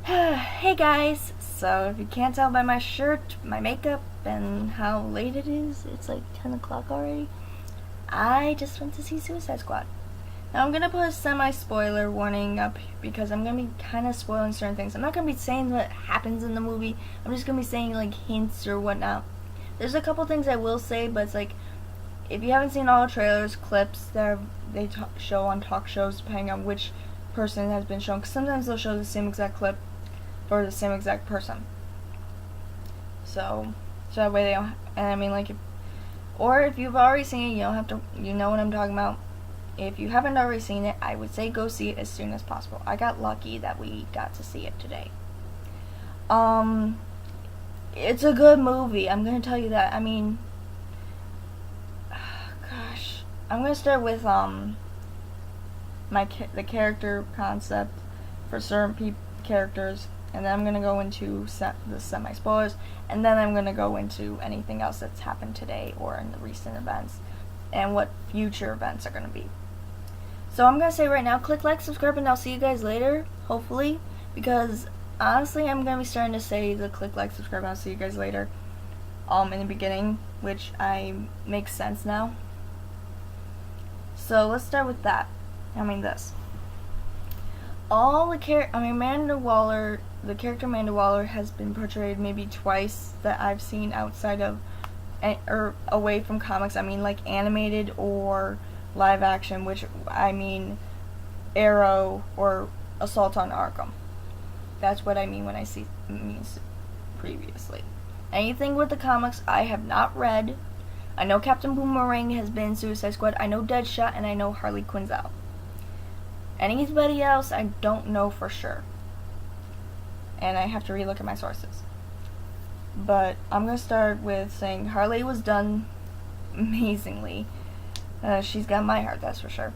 Hey guys! So, if you can't tell by my shirt, my makeup, and how late it is, it's like 10 o'clock already. I just went to see Suicide Squad. Now, I'm gonna put a semi spoiler warning up because I'm gonna be kind of spoiling certain things. I'm not gonna be saying what happens in the movie, I'm just gonna be saying like hints or whatnot. There's a couple things I will say, but it's like if you haven't seen all the trailers, clips that they show on talk shows, depending on which person has been shown, because sometimes they'll show the same exact clip for the same exact person. So that way they don't. And I mean, like, or if you've already seen it, you don't have to. You know what I'm talking about. If you haven't already seen it, I would say go see it as soon as possible. I got lucky that we got to see it today. It's a good movie. I'm gonna tell you that. I mean, gosh, I'm gonna start with the character concept for certain characters, and then I'm gonna go into the semi spoilers, and then I'm gonna go into anything else that's happened today or in the recent events, and what future events are gonna be. So I'm gonna say right now, click like, subscribe, and I'll see you guys later, hopefully, because honestly, I'm gonna be starting to say the click like, subscribe, and I'll see you guys later, in the beginning, which makes sense now. So let's start with that. This. Amanda Waller, the character Amanda Waller has been portrayed maybe twice that I've seen outside of, or away from comics. I mean, like animated or live action, which I mean Arrow or Assault on Arkham. That's what I mean when I see means previously. Anything with the comics I have not read. I know Captain Boomerang has been Suicide Squad. I know Deadshot, and I know Harley Quinn's out. Anybody else, I don't know for sure. And I have to relook at my sources. But I'm going to start with saying Harley was done amazingly. She's got my heart, that's for sure.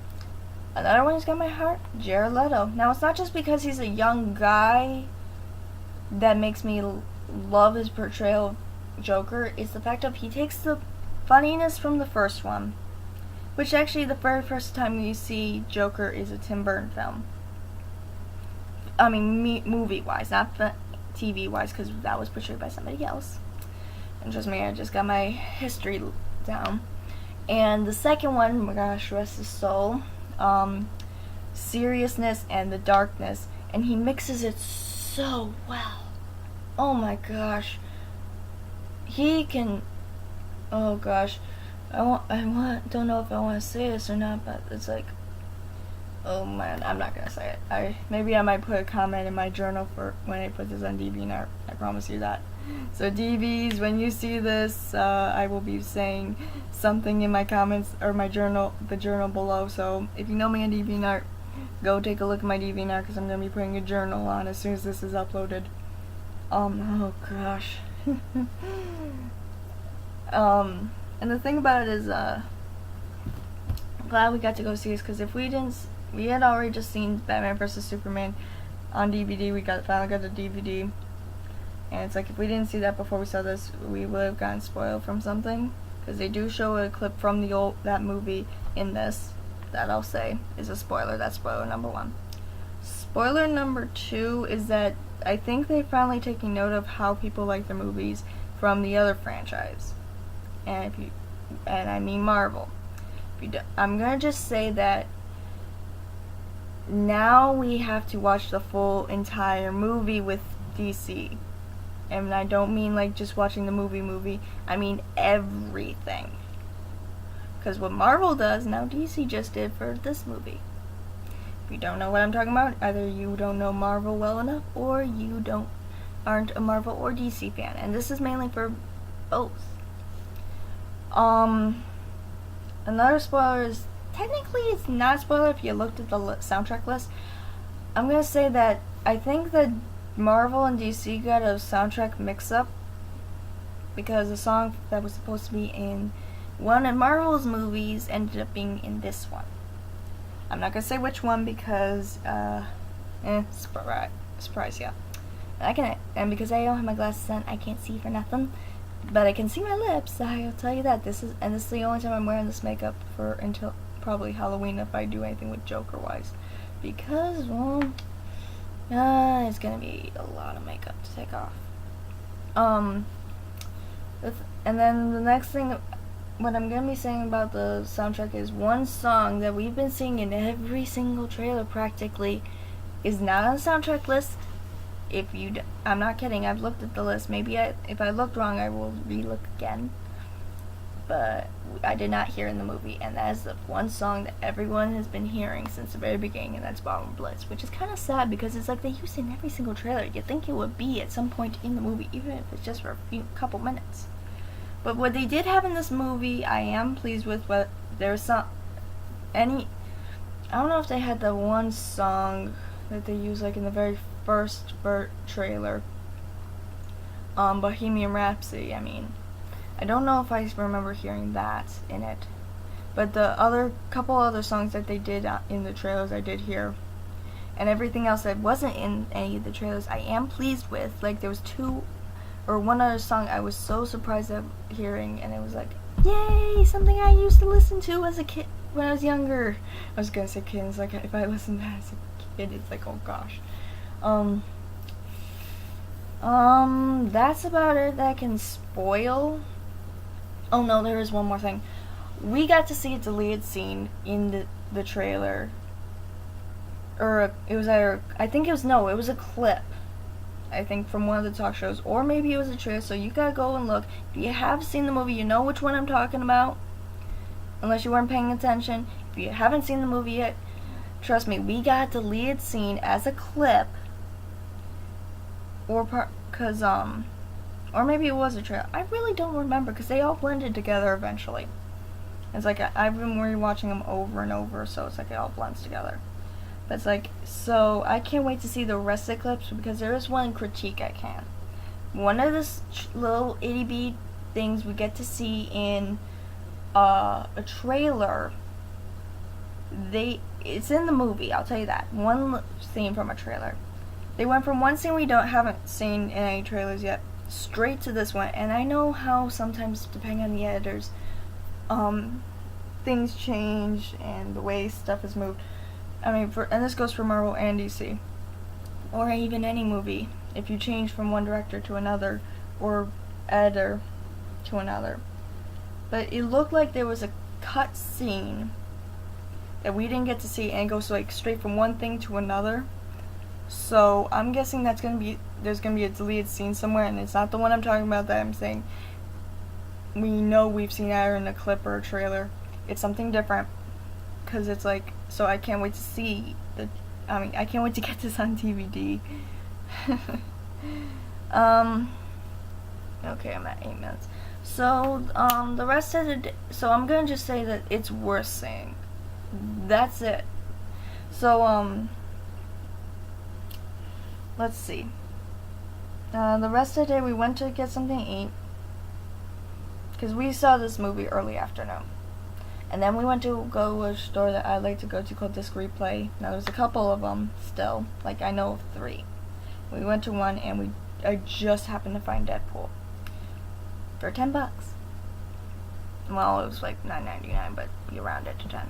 Another one who's got my heart, Jared Leto. Now, it's not just because he's a young guy that makes me love his portrayal of Joker. It's the fact of he takes the funniness from the first one, which actually the very first time you see Joker is a Tim Burton film. I mean, movie-wise, not TV-wise, because that was portrayed by somebody else. And trust me, I just got my history down. And the second one, oh my gosh, rest his soul, seriousness and the darkness, and he mixes it so well. Oh my gosh. He can, oh gosh. Don't know if I want to say this or not, but it's like, oh man, I'm not gonna say it. Maybe I might put a comment in my journal for when I put this on DeviantArt. I promise you that. So DVs, when you see this, I will be saying something in my comments or my journal, the journal below. So if you know me on DeviantArt, go take a look at my DeviantArt because I'm gonna be putting a journal on as soon as this is uploaded. Oh gosh. And the thing about it is, I'm glad we got to go see this, because if we didn't, we had already just seen Batman vs. Superman on DVD. We finally got the DVD, and it's like if we didn't see that before we saw this, we would have gotten spoiled from something, because they do show a clip from that movie in this. That I'll say is a spoiler. That's spoiler number one. Spoiler number two is that I think they're finally taking note of how people like the movies from the other franchise. And I mean Marvel. I'm gonna just say that now we have to watch the full entire movie with DC. And I don't mean like just watching the movie. I mean everything. Because what Marvel does, now DC just did for this movie. If you don't know what I'm talking about, either you don't know Marvel well enough, or you aren't a Marvel or DC fan. And this is mainly for both. Another spoiler is, technically it's not a spoiler if you looked at the soundtrack list. I'm gonna say that I think that Marvel and DC got a soundtrack mix-up, because the song that was supposed to be in one of Marvel's movies ended up being in this one. I'm not gonna say which one because, surprise, yeah. And because I don't have my glasses on, I can't see for nothing. But I can see my lips, I'll tell you that. This is the only time I'm wearing this makeup until probably Halloween, if I do anything with Joker-wise. Because, well, It's gonna be a lot of makeup to take off. Um, and then the next thing, what I'm gonna be saying about the soundtrack is one song that we've been seeing in every single trailer practically is not on the soundtrack list. I'm not kidding. I've looked at the list. If I looked wrong, I will re-look again. But I did not hear in the movie, and that is the one song that everyone has been hearing since the very beginning, and that's Bomber Blitz, which is kind of sad because it's like they use it in every single trailer. You'd think it would be at some point in the movie, even if it's just for a couple minutes. But what they did have in this movie, I am pleased with. But there's I don't know if they had the one song that they use like in the very first trailer, Bohemian Rhapsody. I don't know if I remember hearing that in it, but the couple other songs that they did in the trailers I did hear, and everything else that wasn't in any of the trailers I am pleased with. Like there was one other song I was so surprised at hearing, and it was like, yay, something I used to listen to as a kid when I was younger. I was gonna say kids, like if I listened to that as a kid, it's like, oh gosh. That's about it that I can spoil. Oh no, there is one more thing. We got to see a deleted scene in the trailer. Or it was it was a clip. I think from one of the talk shows. Or maybe it was a trailer, so you gotta go and look. If you have seen the movie, you know which one I'm talking about. Unless you weren't paying attention. If you haven't seen the movie yet, trust me, we got a deleted scene as a clip. Or maybe it was a trailer. I really don't remember because they all blended together eventually. It's like I've been rewatching them over and over, so it's like it all blends together. But it's like, so I can't wait to see the rest of the clips because there is one critique I can. One of the little itty-bitty things we get to see in a trailer, it's in the movie, I'll tell you that. One scene from a trailer. They went from one scene we haven't seen in any trailers yet straight to this one, and I know how sometimes, depending on the editors, things change and the way stuff is moved. And this goes for Marvel and DC, or even any movie. If you change from one director to another, or editor to another. But it looked like there was a cut scene that we didn't get to see, and it goes like straight from one thing to another. So I'm guessing there's gonna be a deleted scene somewhere, and it's not the one I'm talking about that I'm saying we know we've seen either in a clip or a trailer. It's something different, because it's like, so I can't wait to see I can't wait to get this on DVD. Okay, I'm at 8 minutes. So, the rest of the so I'm gonna just say that it's worth seeing. That's it. So, let's see. The rest of the day we went to get something to eat, because we saw this movie early afternoon. And then we went to go to a store that I like to go to called Disc Replay. Now there's a couple of them still, like I know of 3. We went to one and I just happened to find Deadpool for $10. Well, it was like $9.99, but you round it to 10.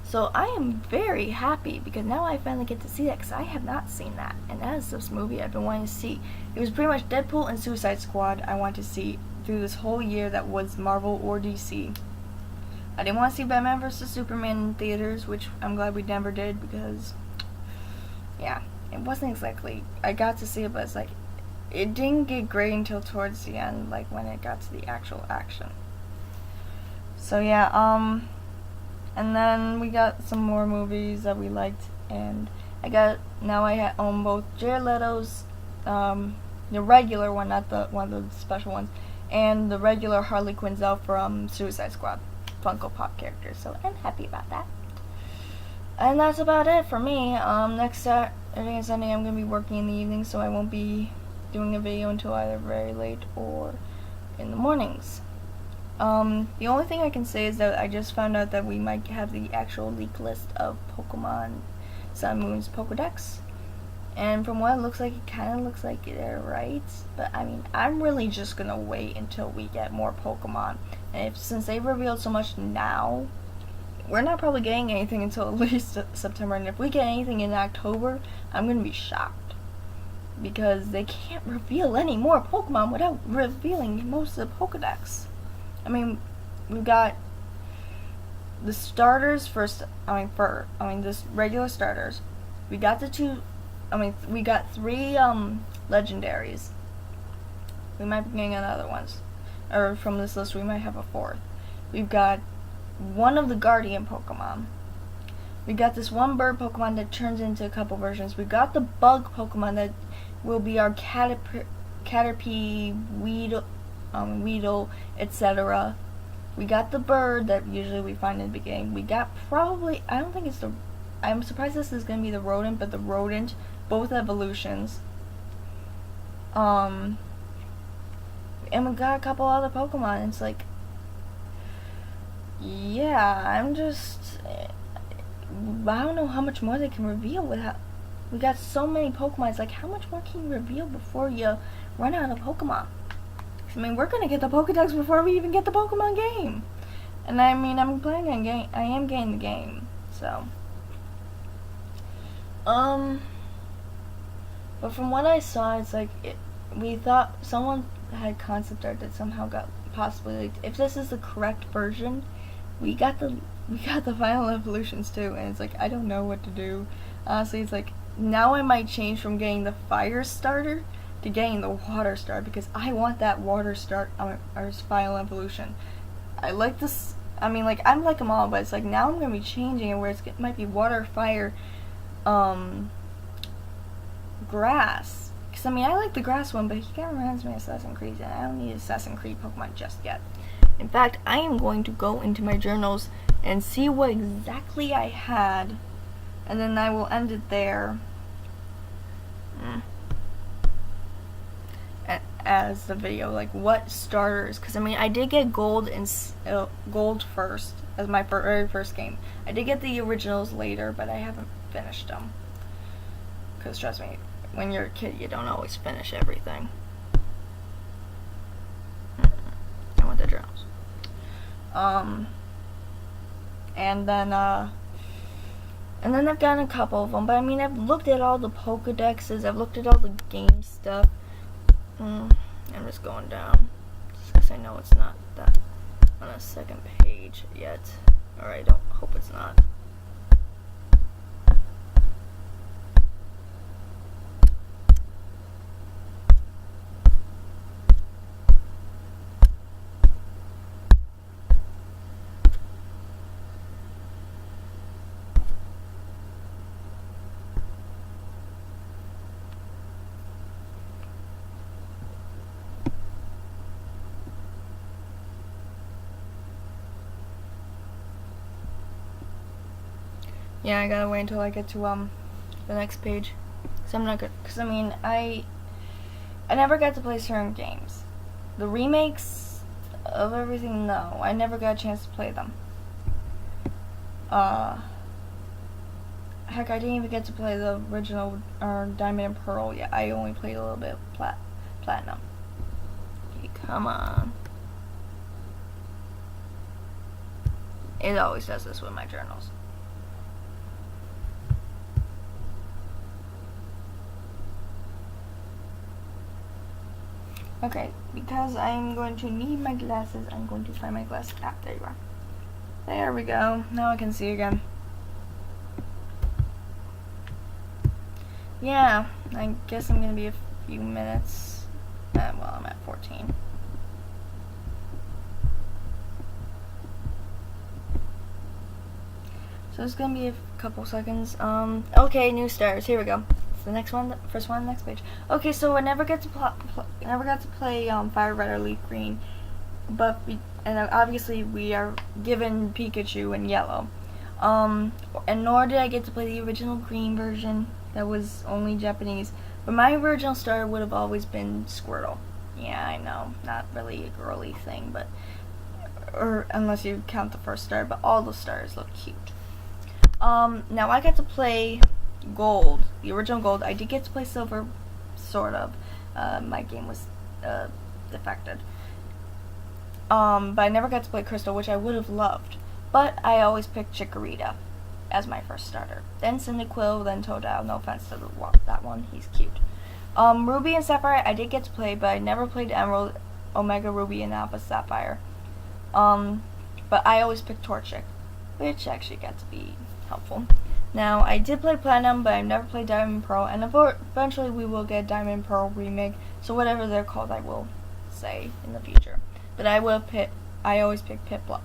So I am very happy because now I finally get to see that, because I have not seen that, and that is this movie I've been wanting to see. It was pretty much Deadpool and Suicide Squad I wanted to see through this whole year that was Marvel or DC. I didn't want to see Batman vs. Superman in theaters, which I'm glad we never did, because, yeah, it wasn't exactly, I got to see it, but it's like, it didn't get great until towards the end, like when it got to the actual action. So yeah, and then we got some more movies that we liked, and I own both Jared Leto's, the regular one, not the one of the special ones, and the regular Harley Quinzel from Suicide Squad Funko Pop characters, so I'm happy about that. And that's about it for me. Next Saturday and Sunday I'm going to be working in the evening, so I won't be doing a video until either very late or in the mornings. The only thing I can say is that I just found out that we might have the actual leak list of Pokemon Sun Moon's Pokedex. And from what it looks like, it kind of looks like they're right. But, I'm really just going to wait until we get more Pokemon. And since they've revealed so much now, we're not probably getting anything until at least September. And if we get anything in October, I'm going to be shocked. because they can't reveal any more Pokemon without revealing most of the Pokedex. I mean, we've got the starters first. This regular starters. We got we got 3 legendaries. We might be getting another ones, or from this list we might have a 4th. We've got one of the Guardian Pokemon. We got this one bird Pokemon that turns into a couple versions. We got the bug Pokemon that will be our Caterpie, Weedle, etc. We got the bird that usually we find in the beginning. We got I'm surprised this is going to be the rodent, but the rodent, both evolutions. And we got a couple other Pokemon. It's like, yeah, I don't know how much more they can reveal without. We got so many Pokemon. It's like, how much more can you reveal before you run out of Pokemon? I mean, we're gonna get the Pokedex before we even get the Pokemon game. And I mean, I am getting the game, so. But from what I saw, it's like we thought someone had concept art that somehow got possibly leaked. If this is the correct version, we got the final evolutions too, and it's like, I don't know what to do. Honestly, it's like, now I might change from getting the fire starter to getting the water star, because I want that water star or final evolution. I like this. I mean, like, I like them all, but it's like, now I'm gonna be changing it where it might be water, fire, grass. Because I mean, I like the grass one, but he kind of reminds me of Assassin's Creed, and I don't need Assassin's Creed Pokemon just yet. In fact, I am going to go into my journals and see what exactly I had, and then I will end it there. As the video, like, what starters, because I mean, I did get gold first as my very first game. I did get the originals later, but I haven't finished them, because trust me, when you're a kid you don't always finish everything. I want the journals. And then I've gotten a couple of them, but I mean, I've looked at all the Pokedexes, I've looked at all the game stuff. I'm just going down, just because I know it's not that on a second page yet, or I don't hope it's not. Yeah, I gotta wait until I get to the next page. So I'm not good, because I mean, I never got to play certain games. The remakes of everything, no, I never got a chance to play them. Heck, I didn't even get to play the original Diamond and Pearl. Yeah, I only played a little bit of Platinum. Okay, come on. It always does this with my journals. Okay, because I'm going to need my glasses, I'm going to find my glasses. Ah, there you are. There we go. Now I can see again. Yeah, I guess I'm going to be a few minutes. Well, I'm at 14. So it's going to be a couple seconds. Okay, new stars. Here we go. The next one, first one, next page. Okay, so I never got to play Fire Red or Leaf Green, but obviously we are given Pikachu in Yellow, and nor did I get to play the original Green version that was only Japanese. But my original star would have always been Squirtle. Yeah, I know, not really a girly thing, but unless you count the first star, but all the stars look cute. Now I got to play Gold, the original Gold. I did get to play Silver, sort of. My game was defected. But I never got to play Crystal, which I would have loved. But I always picked Chikorita as my first starter. Then Cyndaquil, then Totodile. No offense to that one, he's cute. Ruby and Sapphire I did get to play, but I never played Emerald, Omega Ruby, and Alpha Sapphire. But I always picked Torchic, which actually got to be helpful. Now, I did play Platinum, but I've never played Diamond Pearl, and eventually we will get Diamond Pearl remake, so whatever they're called I will say in the future. But I always pick Piplup.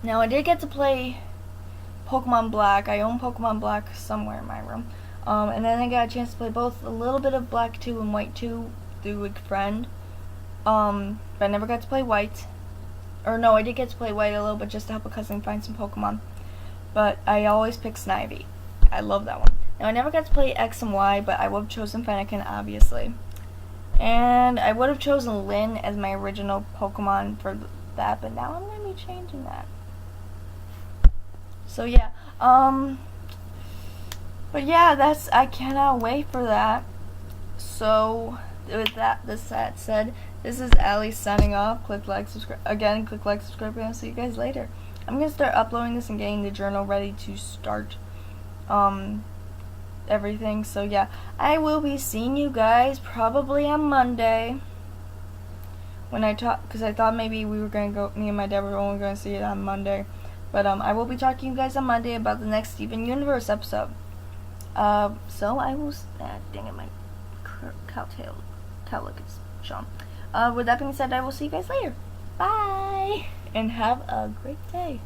Now, I did get to play Pokemon Black. I own Pokemon Black somewhere in my room. And then I got a chance to play both a little bit of Black 2 and White 2 through a friend. But I never got to play White. Or no, I did get to play White a little bit just to help a cousin find some Pokemon. But I always pick Snivy. I love that one. Now, I never got to play X and Y, but I would have chosen Fennekin, obviously. And I would have chosen Lynn as my original Pokemon for that, but now I'm going to be changing that. So, yeah. But yeah, I cannot wait for that. So, with that said, this is Allie signing off. Click like, subscribe, and I'll see you guys later. I'm going to start uploading this and getting the journal ready to start, everything. So yeah, I will be seeing you guys probably on Monday. When because I thought maybe we were going to go, me and my dad were only going to see it on Monday. But, I will be talking to you guys on Monday about the next Steven Universe episode. So I will, dang it, my tail look is shown. With that being said, I will see you guys later. Bye! And have a great day.